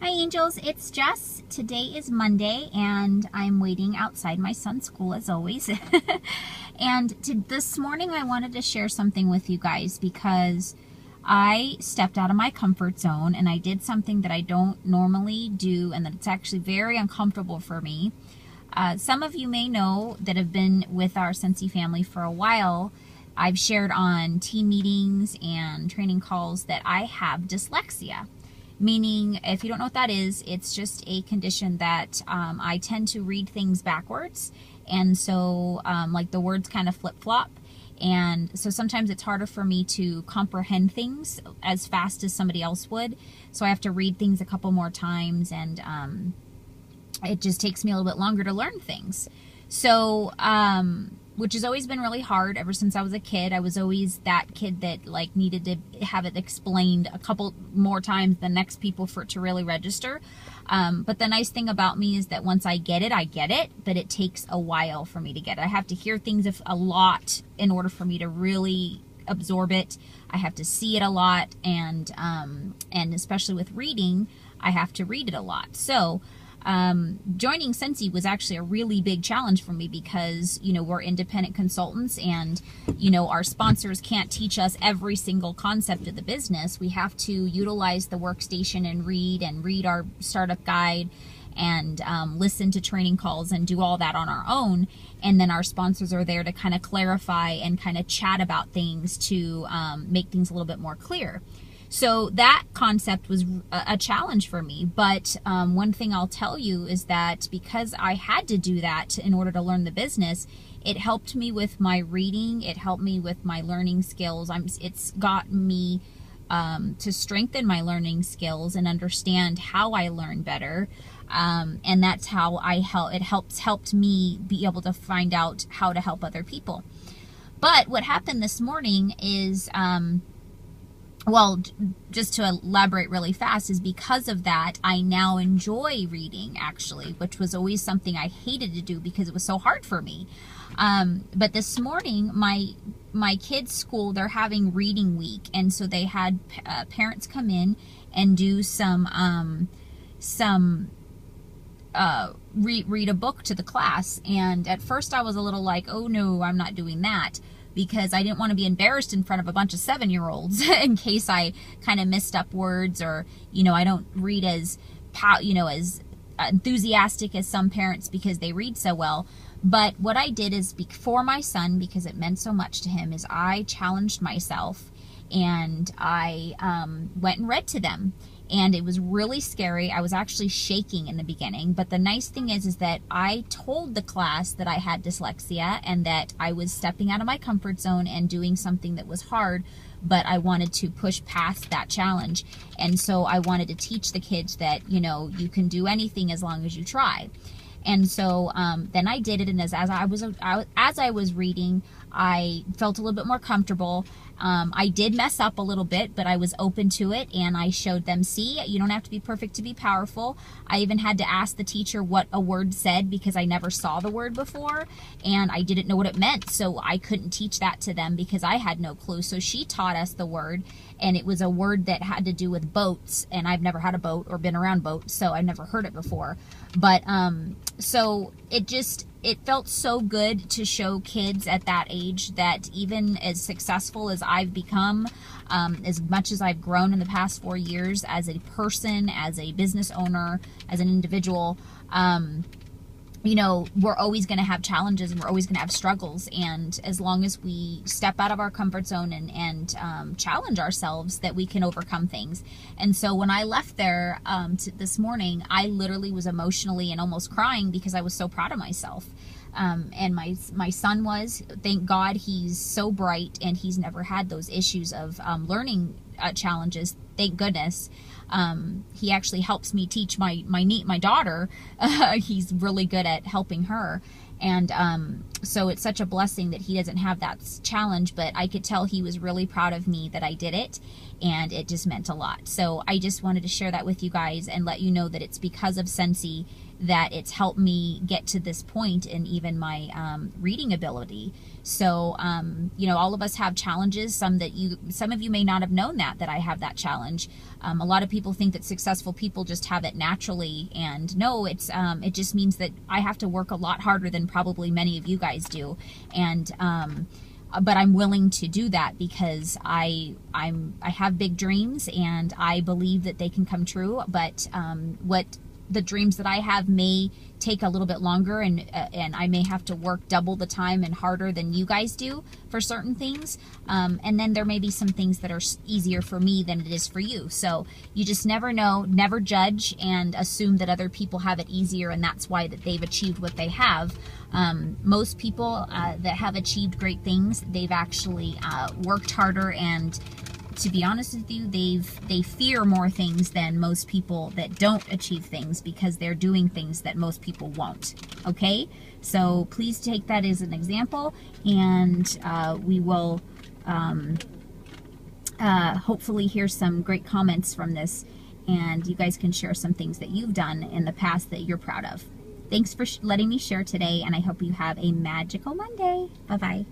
Hi angels, it's Jess. Today is Monday and I'm waiting outside my son's school as always. And this morning I wanted to share something with you guys because I stepped out of my comfort zone and I did something that I don't normally do and that it's actually very uncomfortable for me. Some of you may know that have been with our Scentsy family for a while. I've shared on team meetings and training calls that I have dyslexia. Meaning, if you don't know what that is, it's just a condition that I tend to read things backwards. And so, like the words kind of flip-flop. And so sometimes it's harder for me to comprehend things as fast as somebody else would. So I have to read things a couple more times, and it just takes me a little bit longer to learn things. So, which has always been really hard ever since I was a kid. I was always that kid that like needed to have it explained a couple more times than next people for it to really register. But the nice thing about me is that once I get it, but it takes a while for me to get it. I have to hear things a lot in order for me to really absorb it. I have to see it a lot, and especially with reading, I have to read it a lot. So joining Scentsy was actually a really big challenge for me because, you know, we're independent consultants and, you know, our sponsors can't teach us every single concept of the business. We have to utilize the workstation and read our startup guide and listen to training calls and do all that on our own. And then our sponsors are there to kind of clarify and kind of chat about things to make things a little bit more clear. So that concept was a challenge for me, but one thing I'll tell you is that because I had to do that in order to learn the business, it helped me with my reading, it helped me with my learning skills. It's got me to strengthen my learning skills and understand how I learn better, and that's how it helped me be able to find out how to help other people. But what happened this morning is well, just to elaborate really fast, is because of that, I now enjoy reading, actually, which was always something I hated to do because it was so hard for me. But this morning, my kids' school, they're having reading week, and so they had parents come in and do read a book to the class. And at first I was a little like, oh no, I'm not doing that, because I didn't want to be embarrassed in front of a bunch of 7-year-olds in case I kind of missed up words, or, you know, I don't read as enthusiastic as some parents because they read so well. But what I did is, for my son, because it meant so much to him, is I challenged myself and I went and read to them. And it was really scary. I was actually shaking in the beginning. But the nice thing is that I told the class that I had dyslexia and that I was stepping out of my comfort zone and doing something that was hard, but I wanted to push past that challenge. And so I wanted to teach the kids that, you know, you can do anything as long as you try. And so then I did it, and as I was reading, I felt a little bit more comfortable. I did mess up a little bit, but I was open to it, and I showed them, see, you don't have to be perfect to be powerful. I even had to ask the teacher what a word said because I never saw the word before, and I didn't know what it meant, so I couldn't teach that to them because I had no clue. So she taught us the word, and it was a word that had to do with boats, and I've never had a boat or been around boats, so I've never heard it before. But so it felt so good to show kids at that age that even as successful as I've become, as much as I've grown in the past 4 years as a person, as a business owner, as an individual, you know, we're always going to have challenges and we're always going to have struggles. And as long as we step out of our comfort zone and challenge ourselves, that we can overcome things. And so when I left there this morning, I literally was emotionally and almost crying because I was so proud of myself. And my son was, thank God, he's so bright and he's never had those issues of learning challenges. Thank goodness. He actually helps me teach my daughter. He's really good at helping her. And so it's such a blessing that he doesn't have that challenge, but I could tell he was really proud of me that I did it. and it just meant a lot. So I just wanted to share that with you guys and let you know that it's because of Scentsy that it's helped me get to this point in even my reading ability. So, you know, all of us have challenges. Some of you may not have known that I have that challenge. A lot of people think that successful people just have it naturally, and no, it just means that I have to work a lot harder than probably many of you guys do. And but I'm willing to do that because I have big dreams and I believe that they can come true. But what the dreams that I have may take a little bit longer, and I may have to work double the time and harder than you guys do for certain things. And then there may be some things that are easier for me than it is for you. So you just never know. Never judge and assume that other people have it easier and that's why that they've achieved what they have. Most people that have achieved great things, they've actually worked harder, and to be honest with you, they fear more things than most people that don't achieve things, because they're doing things that most people won't. Okay, so please take that as an example, and we will hopefully hear some great comments from this, and you guys can share some things that you've done in the past that you're proud of. Thanks for letting me share today, and I hope you have a magical Monday. Bye-bye.